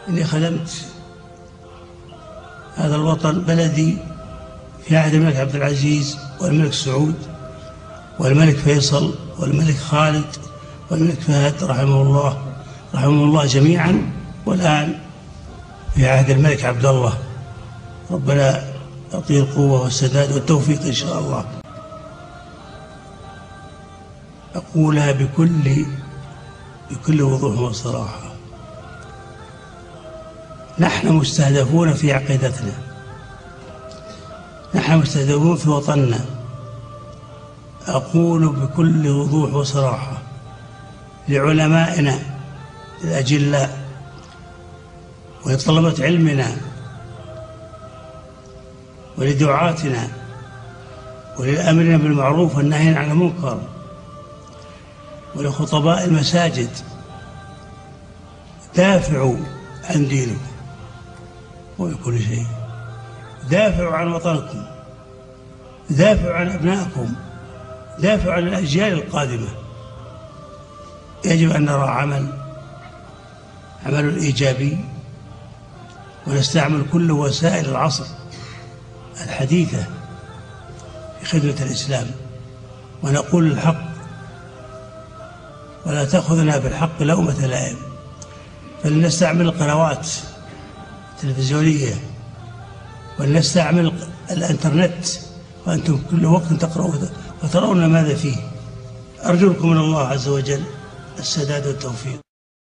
إني خدمت هذا الوطن بلدي في عهد الملك عبد العزيز والملك سعود والملك فيصل والملك خالد والملك فهد رحمه الله جميعا، والآن في عهد الملك عبد الله. ربنا يعطيه القوة والسداد والتوفيق إن شاء الله. أقولها بكل وضوح وصراحة: نحن مستهدفون في عقيدتنا، نحن مستهدفون في وطننا. أقول بكل وضوح وصراحة لعلمائنا الأجلاء ولطلبة علمنا ولدعاتنا وللأمرين بالمعروف والنهي عن المنكر ولخطباء المساجد: دافعوا عن دينكم وبكل شيء، دافعوا عن وطنكم، دافعوا عن أبنائكم، دافعوا عن الأجيال القادمة. يجب أن نرى عمل إيجابي، ونستعمل كل وسائل العصر الحديثة في خدمة الإسلام، ونقول الحق ولا تأخذنا بالحق لومة لائم. فلنستعمل القنوات التلفزيونية ولنستعمل الإنترنت، وأنتم كل وقت تقرؤون وترون ماذا فيه. أرجوكم من الله عز وجل السداد والتوفيق.